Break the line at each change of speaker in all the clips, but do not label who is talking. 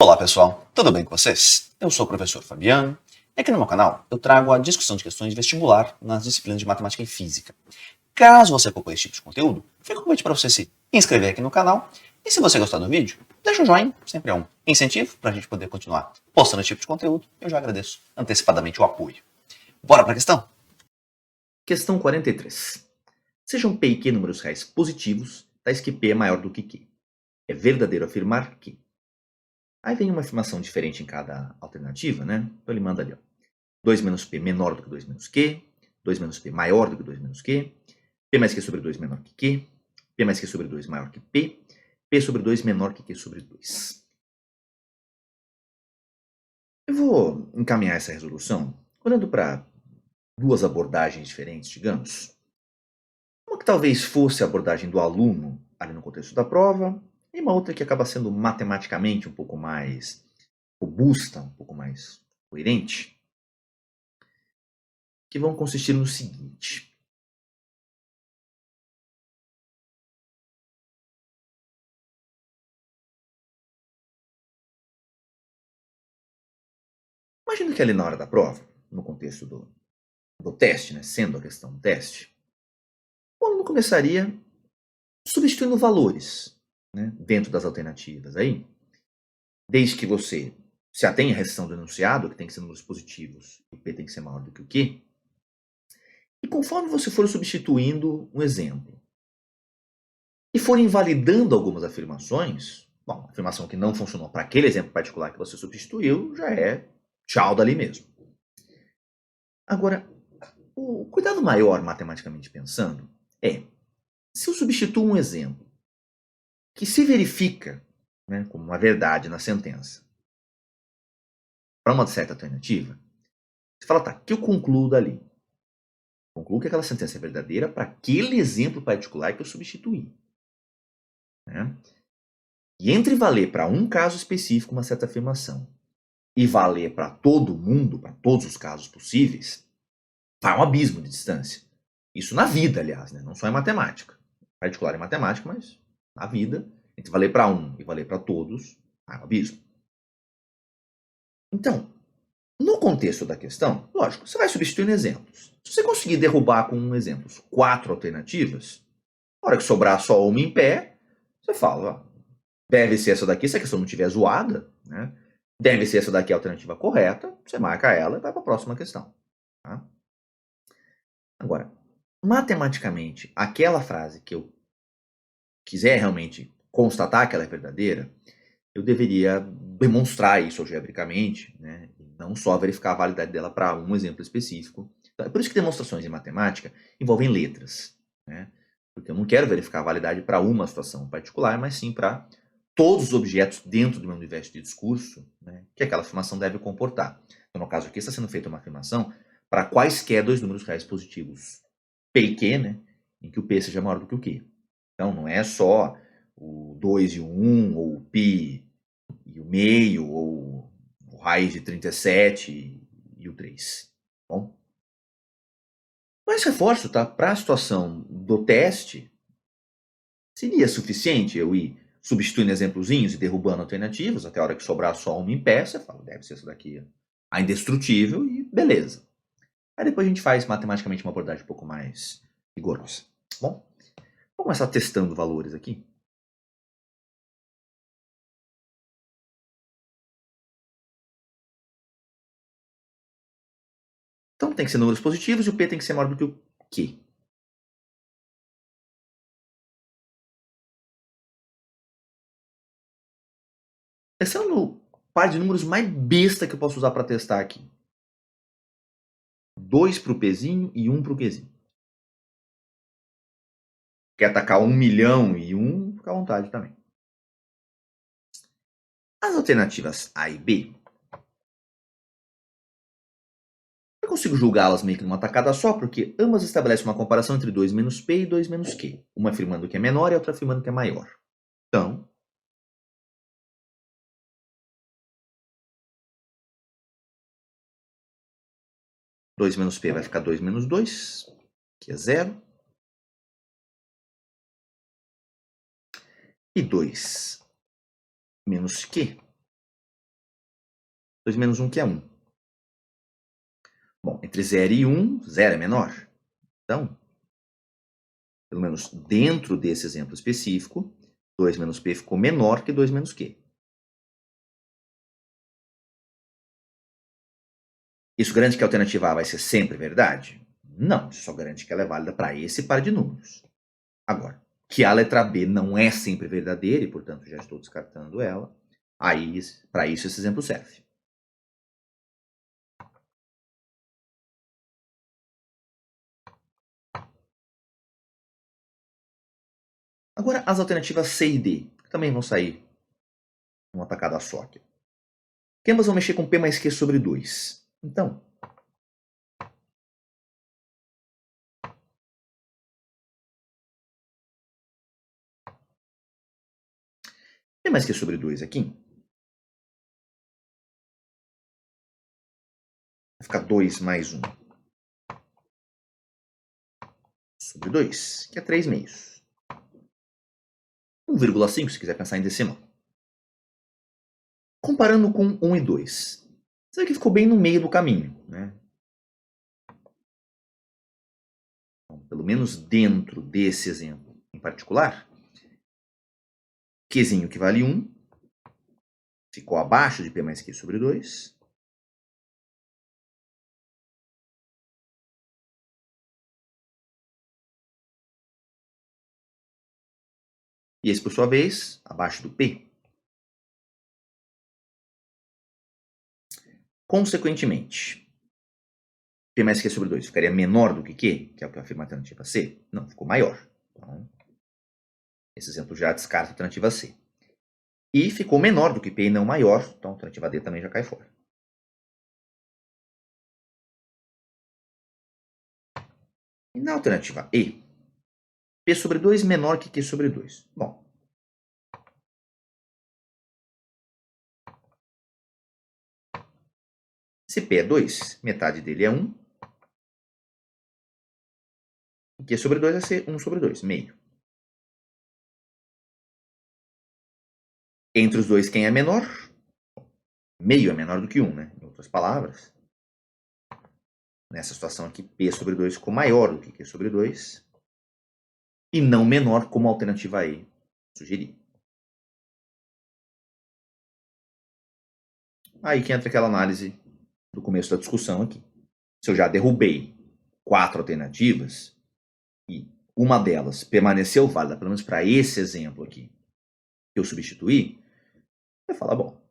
Olá pessoal, tudo bem com vocês? Eu sou o professor Fabiano e aqui no meu canal eu trago a discussão de questões de vestibular nas disciplinas de matemática e física. Caso você acompanhe esse tipo de conteúdo, fica o convite para você se inscrever aqui no canal e se você gostar do vídeo, deixa um joinha, sempre é um incentivo para a gente poder continuar postando esse tipo de conteúdo. Eu já agradeço antecipadamente o apoio. Bora para a questão?
Questão 43. Sejam P e Q números reais positivos, tais que P é maior do que Q. É verdadeiro afirmar que... Aí vem uma afirmação diferente em cada alternativa, né? Então ele manda ali, ó. 2 menos P menor do que 2 menos Q, 2 menos P maior do que 2 menos Q, P mais Q sobre 2 menor que Q, P mais Q sobre 2 maior que P sobre 2 menor que Q sobre 2. Eu vou encaminhar essa resolução olhando para duas abordagens diferentes, digamos. Uma que talvez fosse a abordagem do aluno ali no contexto da prova, e uma outra que acaba sendo matematicamente um pouco mais robusta, um pouco mais coerente, que vão consistir no seguinte. Imagina que ali na hora da prova, no contexto do teste, né, sendo a questão um teste, o aluno começaria substituindo valores, né, dentro das alternativas. Aí, desde que você se atenha à restrição do enunciado, que tem que ser números positivos, o P tem que ser maior do que o Q, e conforme você for substituindo um exemplo, e for invalidando algumas afirmações, bom, a afirmação que não funcionou para aquele exemplo particular que você substituiu, já é tchau dali mesmo. Agora, o cuidado maior, matematicamente pensando, é, se eu substituo um exemplo que se verifica, né, como uma verdade na sentença, para uma certa alternativa, você fala, tá, que eu concluo dali? Concluo que aquela sentença é verdadeira para aquele exemplo particular que eu substituí. Né? E entre valer para um caso específico uma certa afirmação e valer para todo mundo, para todos os casos possíveis, vai um abismo de distância. Isso na vida, aliás, né? Não só em matemática. Particular em matemática, mas na vida, entre valer para um e valer para todos, vai um abismo. Então, no contexto da questão, lógico, você vai substituindo exemplos. Se você conseguir derrubar com exemplos 4 alternativas, na hora que sobrar só uma em pé, você fala, ó, deve ser essa daqui, se a questão não estiver zoada, né? Deve ser essa daqui a alternativa correta, você marca ela e vai para a próxima questão. Tá? Agora, matematicamente, aquela frase que eu quiser realmente constatar que ela é verdadeira, eu deveria demonstrar isso algebricamente, né? E não só verificar a validade dela para um exemplo específico. Então, é por isso que demonstrações em matemática envolvem letras, né? Porque eu não quero verificar a validade para uma situação particular, mas sim para todos os objetos dentro do meu universo de discurso, né, que aquela afirmação deve comportar. Então, no caso aqui, está sendo feita uma afirmação para quaisquer dois números reais positivos, P e Q, né, em que o P seja maior do que o Q. Então, não é só o 2 e o 1, ou o π e o meio, ou o raiz de 37 e o 3. Bom? Mas reforço, tá? Para a situação do teste, seria suficiente eu ir substituindo exemplozinhos e derrubando alternativas, até a hora que sobrar só uma em pé, você fala, deve ser essa daqui a indestrutível e beleza. Aí depois a gente faz matematicamente uma abordagem um pouco mais rigorosa. Bom, vamos começar testando valores aqui. Então tem que ser números positivos e o P tem que ser maior do que o Q. Esse é o par de números mais besta que eu posso usar para testar aqui. 2 para o Pzinho e 1 para o Qzinho. Quer atacar 1 milhão e 1, fica à vontade também. As alternativas A e B, eu consigo julgá-las meio que numa tacada só, porque ambas estabelecem uma comparação entre 2 menos P e 2 menos Q. Uma afirmando que é menor e a outra afirmando que é maior. Então, dois menos P vai ficar 2 menos 2, que é 0. E 2 menos Q 2 menos 1 que é 1. Bom, entre 0 e 1, 0 é menor. Então, pelo menos dentro desse exemplo específico, 2 menos P ficou menor que 2 menos Q. Isso garante que a alternativa A vai ser sempre verdade? Não, isso só garante que ela é válida para esse par de números. Agora, que a letra B não é sempre verdadeira e, portanto, já estou descartando ela, aí, para isso, esse exemplo serve. Agora, as alternativas C e D, que também vão sair numa tacada só aqui. Que ambas vão mexer com P mais Q sobre 2. Então, P mais Q sobre 2 aqui vai ficar 2 mais 1 sobre 2, que é 3 meios. 1,5 se quiser pensar em decimal. Comparando com 1 e 2, você vê que ficou bem no meio do caminho, né? Então, pelo menos dentro desse exemplo em particular, Qzinho que vale 1 ficou abaixo de P mais Q sobre 2. E esse, por sua vez, abaixo do P. Consequentemente, P mais Q sobre 2 ficaria menor do que Q, que é o que afirma a alternativa C? Não, ficou maior. Então, esse exemplo já descarta a alternativa C. E ficou menor do que P e não maior, então a alternativa D também já cai fora. E na alternativa E, P sobre 2 menor que Q sobre 2. Bom, se P é 2, metade dele é 1. E Q sobre 2 vai ser 1 sobre 2, meio. Entre os dois, quem é menor? Meio é menor do que 1, né? Em outras palavras, nessa situação aqui, P sobre 2 ficou maior do que Q sobre 2 e não menor, como a alternativa E sugeria. Aí que entra aquela análise do começo da discussão aqui. Se eu já derrubei 4 alternativas e uma delas permaneceu válida, pelo menos para esse exemplo aqui, que eu substituí, você fala, bom,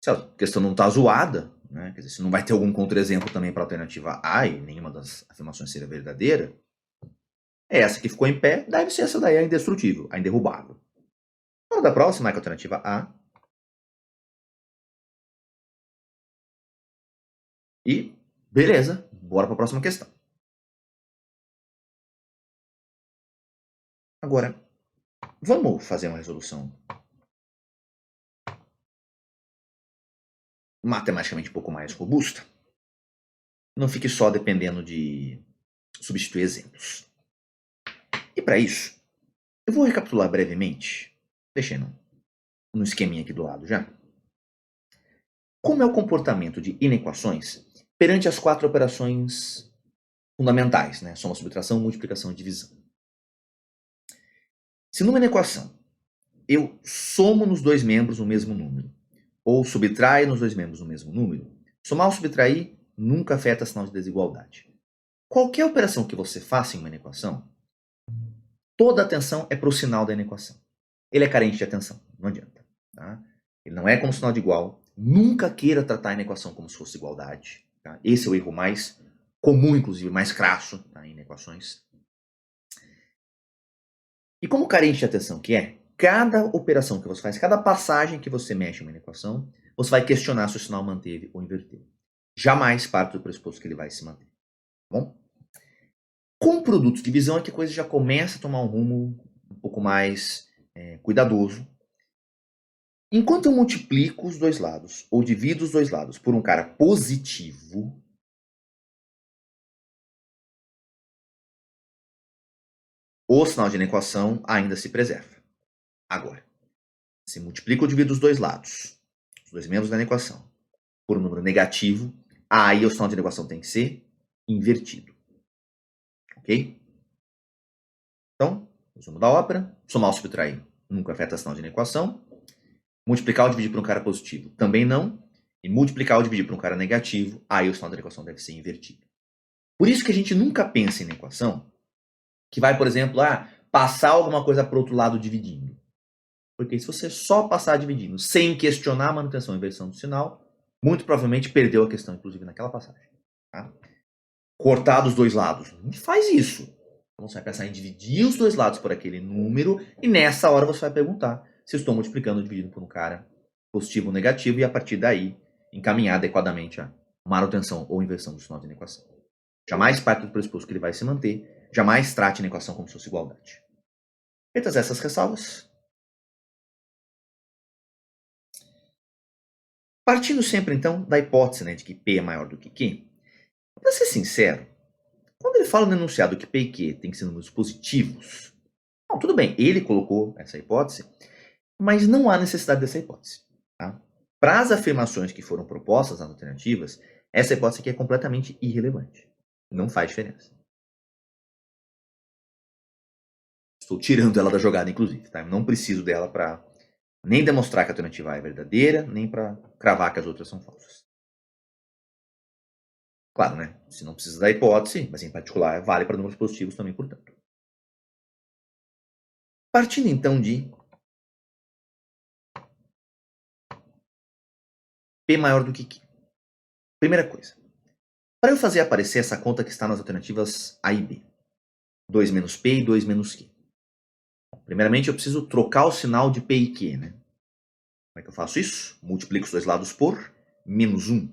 se a questão não está zoada, né, quer dizer, se não vai ter algum contra-exemplo também para a alternativa A e nenhuma das afirmações seria verdadeira, essa que ficou em pé deve ser essa daí, a indestrutível, a inderrubável. Vamos da próxima, que é a alternativa A. E beleza, bora para a próxima questão. Agora, vamos fazer uma resolução matematicamente um pouco mais robusta. Não fique só dependendo de substituir exemplos. E para isso, eu vou recapitular brevemente, deixando no esqueminha aqui do lado já, como é o comportamento de inequações perante as 4 operações fundamentais, né? Soma, subtração, multiplicação e divisão. Se numa inequação eu somo nos dois membros o mesmo número, ou subtraio nos dois membros o mesmo número, somar ou subtrair nunca afeta sinal de desigualdade. Qualquer operação que você faça em uma inequação, toda atenção é para o sinal da inequação. Ele é carente de atenção, não adianta. Tá? Ele não é como sinal de igual. Nunca queira tratar a inequação como se fosse igualdade. Tá? Esse é o erro mais comum, inclusive, mais crasso, tá, em inequações. E como carente de atenção que é, cada operação que você faz, cada passagem que você mexe em uma inequação, você vai questionar se o sinal manteve ou inverteu. Jamais parte do pressuposto que ele vai se manter. Tá bom? Com produtos de divisão é que a coisa já começa a tomar um rumo um pouco mais cuidadoso. Enquanto eu multiplico os dois lados, ou divido os dois lados por um cara positivo, o sinal de inequação ainda se preserva. Agora, se multiplico ou divido os dois lados dois membros da equação, por um número negativo, aí o sinal de equação tem que ser invertido. Ok? Então, resumo da ópera, somar ou subtrair nunca afeta o sinal de equação. Multiplicar ou dividir por um cara positivo também não. E multiplicar ou dividir por um cara negativo, aí o sinal da equação deve ser invertido. Por isso que a gente nunca pensa em equação que vai, por exemplo, passar alguma coisa para o outro lado dividindo. Porque se você só passar dividindo sem questionar a manutenção e inversão do sinal, muito provavelmente perdeu a questão, inclusive, naquela passagem. Tá? Cortar dos dois lados. Não faz isso. Então você vai pensar em dividir os dois lados por aquele número e nessa hora você vai perguntar se eu estou multiplicando ou dividindo por um cara positivo ou negativo e a partir daí encaminhar adequadamente a manutenção ou inversão do sinal de equação. Jamais parte do pressuposto que ele vai se manter, jamais trate a equação como se fosse igualdade. Feitas essas ressalvas, partindo sempre então da hipótese de que P é maior do que Q, para ser sincero, quando ele fala no enunciado que P e Q têm que ser números positivos, não, tudo bem, ele colocou essa hipótese, mas não há necessidade dessa hipótese. Tá? Para as afirmações que foram propostas nas alternativas, essa hipótese aqui é completamente irrelevante. Não faz diferença. Estou tirando ela da jogada, inclusive. Tá? Eu não preciso dela para nem demonstrar que a alternativa A é verdadeira, nem para cravar que as outras são falsas. Claro, né? Se não precisa da hipótese, mas em particular vale para números positivos também, portanto. Partindo então de P maior do que Q. Primeira coisa. Para eu fazer aparecer essa conta que está nas alternativas A e B. 2 menos P e 2 menos Q. Primeiramente, eu preciso trocar o sinal de P e Q. Né? Como é que eu faço isso? Multiplico os dois lados por menos 1.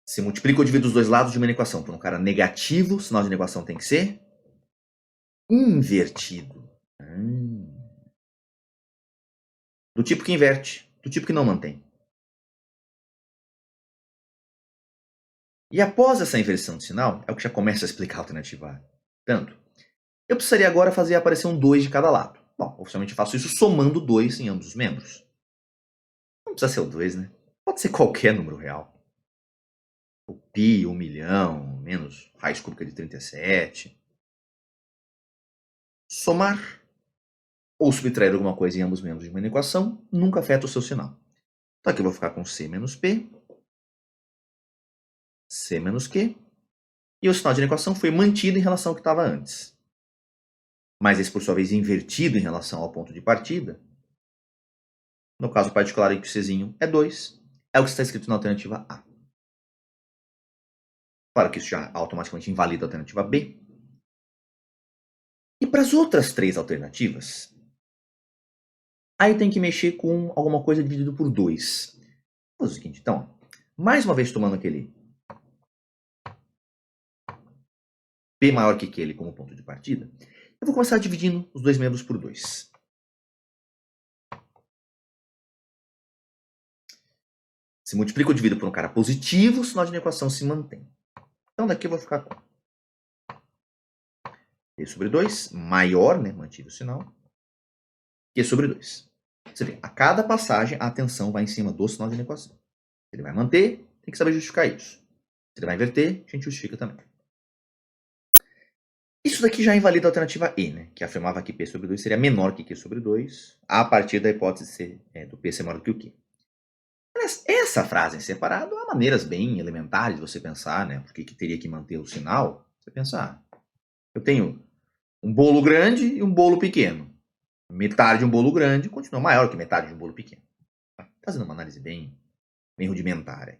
Se multiplico ou divido os dois lados de uma equação por um cara negativo, o sinal de equação tem que ser invertido. Do tipo que inverte, do tipo que não mantém. E após essa inversão de sinal, é o que já começa a explicar a alternativa A. Portanto, eu precisaria agora fazer aparecer um 2 de cada lado. Bom, oficialmente eu faço isso somando 2 em ambos os membros. Não precisa ser o 2, né? Pode ser qualquer número real. O pi, 1 milhão, menos raiz cúbica de 37. Somar ou subtrair alguma coisa em ambos os membros de uma equação nunca afeta o seu sinal. Então aqui eu vou ficar com C menos P, C menos Q, e o sinal de equação foi mantido em relação ao que estava antes. Mas esse, por sua vez, invertido em relação ao ponto de partida. No caso particular em que o Czinho é 2, é o que está escrito na alternativa A. Claro que isso já automaticamente invalida a alternativa B. E para as outras três alternativas, aí tem que mexer com alguma coisa dividido por 2. Vamos fazer o seguinte, então. Mais uma vez tomando aquele P maior que aquele como ponto de partida, eu vou começar dividindo os dois membros por 2. Se multiplica ou divido por um cara positivo, o sinal de equação se mantém. Então daqui eu vou ficar com P sobre 2, maior, né, mantive o sinal, Q sobre 2. Você vê, a cada passagem a atenção vai em cima do sinal de equação. Se ele vai manter, tem que saber justificar isso. Se ele vai inverter, a gente justifica também. Isso daqui já invalida a alternativa E, né, que afirmava que P sobre 2 seria menor que Q sobre 2, a partir da hipótese do P ser maior do que o Q. Mas essa frase em separado há maneiras bem elementares de você pensar, né, por que teria que manter o sinal. Você pensar, eu tenho um bolo grande e um bolo pequeno. Metade de um bolo grande continua maior que metade de um bolo pequeno. Fazendo uma análise bem rudimentar. Aí.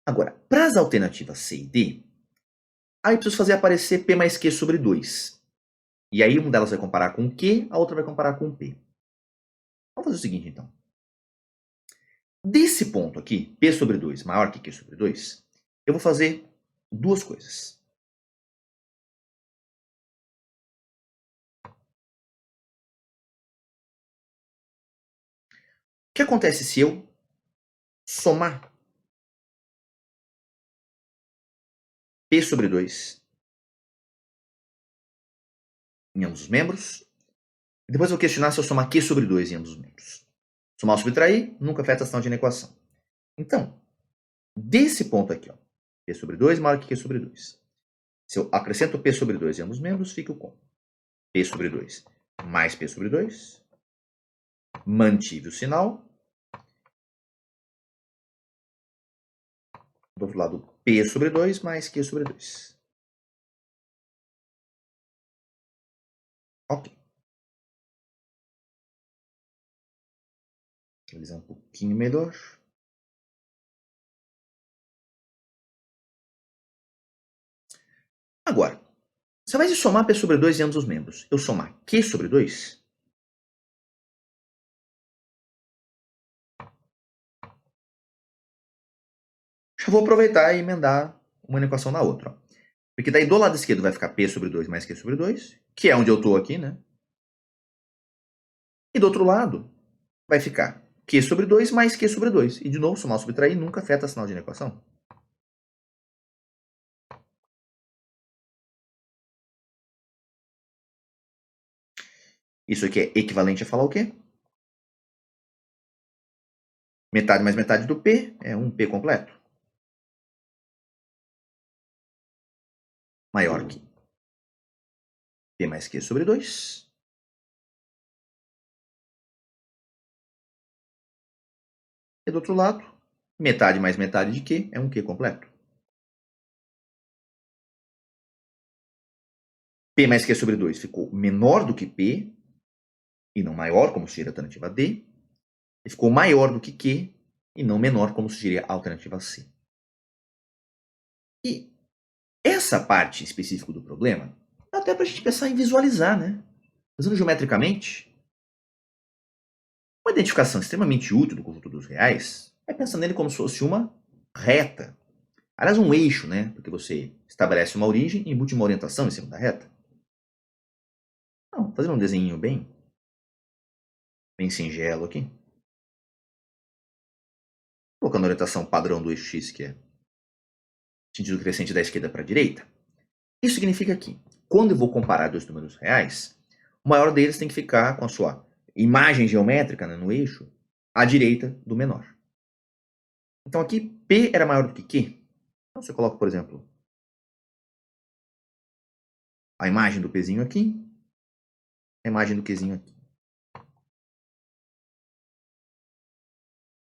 Agora, para as alternativas C e D, aí eu preciso fazer aparecer P mais Q sobre 2. E aí uma delas vai comparar com o Q, a outra vai comparar com o P. Vamos fazer o seguinte, então. Desse ponto aqui, P sobre 2 maior que Q sobre 2, eu vou fazer duas coisas. O que acontece se eu somar P sobre 2 em ambos os membros. E depois eu vou questionar se eu somar Q sobre 2 em ambos os membros. Somar ou subtrair nunca afeta a sinal de inequação. Então, desse ponto aqui, ó, P sobre 2 maior que Q sobre 2. Se eu acrescento P sobre 2 em ambos os membros, fica com P sobre 2 mais P sobre 2. Mantive o sinal. Do outro lado, P sobre 2 mais Q sobre 2. Ok. Realizar um pouquinho melhor. Agora, você vai somar P sobre 2 em ambos os membros. Eu somar Q sobre 2? Já vou aproveitar e emendar uma equação na outra. Ó. Porque daí do lado esquerdo vai ficar P sobre 2 mais Q sobre 2, que é onde eu estou aqui, né? E do outro lado vai ficar Q sobre 2 mais Q sobre 2. E de novo, somar ou subtrair nunca afeta o sinal de inequação. Isso aqui é equivalente a falar o quê? Metade mais metade do P é um P completo. Maior que P mais Q sobre 2. E do outro lado, metade mais metade de Q é um Q completo. P mais Q sobre 2 ficou menor do que P, e não maior, como sugeria a alternativa D. E ficou maior do que Q, e não menor, como sugeria a alternativa C. E essa parte específica do problema, dá até para a gente pensar em visualizar, né? Usando geometricamente, uma identificação extremamente útil do conjunto dos reais é pensar nele como se fosse uma reta. Aliás, um eixo, né? Porque você estabelece uma origem e embute uma orientação em cima da reta. Então, fazendo um desenho bem singelo aqui. Colocando a orientação padrão do eixo X, que é sentido crescente da esquerda para a direita. Isso significa que, quando eu vou comparar dois números reais, o maior deles tem que ficar com a sua imagem geométrica, né, no eixo à direita do menor. Então aqui P era maior do que Q. Então você coloca, por exemplo, a imagem do Pzinho aqui, a imagem do Qzinho aqui.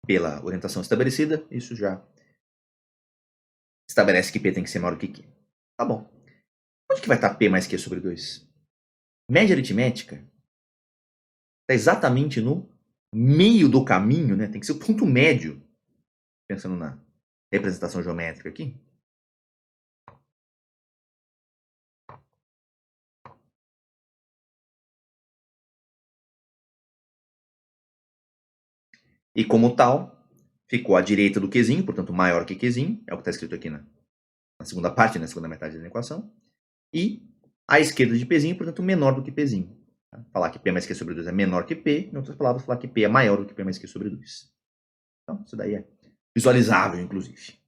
Pela orientação estabelecida, isso já estabelece que P tem que ser maior do que Q. Tá bom. Onde que vai estar P mais Q sobre 2? Média aritmética está exatamente no meio do caminho, né? Tem que ser o ponto médio, pensando na representação geométrica aqui. E como tal, ficou à direita do Qzinho, portanto maior que Qzinho, é o que está escrito aqui na segunda parte, na segunda metade da equação. E à esquerda de Pzinho, portanto menor do que Pzinho. Falar que P mais Q sobre 2 é menor que P, em outras palavras, falar que P é maior do que P mais Q sobre 2. Então, isso daí é visualizável, inclusive.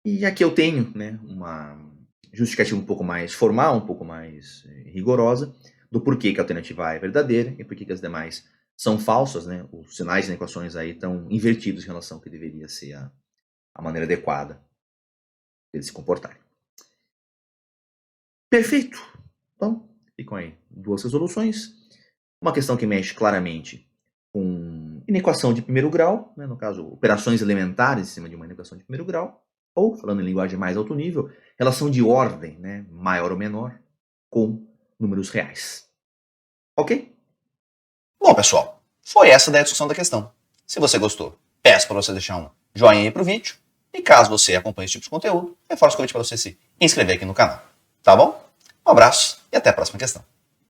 E aqui eu tenho, né, uma justificativa um pouco mais formal, um pouco mais rigorosa, do porquê que a alternativa A é verdadeira e porquê que as demais são falsas, né? Os sinais das equações aí estão invertidos em relação ao que deveria ser a maneira adequada de eles se comportarem. Perfeito! Então, ficam aí duas resoluções. Uma questão que mexe claramente com inequação de primeiro grau, né? No caso, operações elementares em cima de uma inequação de primeiro grau, ou, falando em linguagem mais alto nível, relação de ordem, né? Maior ou menor, com números reais. Ok?
Bom, pessoal, foi essa daí a discussão da questão. Se você gostou, peço para você deixar um joinha aí pro vídeo. E caso você acompanhe esse tipo de conteúdo, reforço o convite para você se inscrever aqui no canal. Tá bom? Um abraço e até a próxima questão.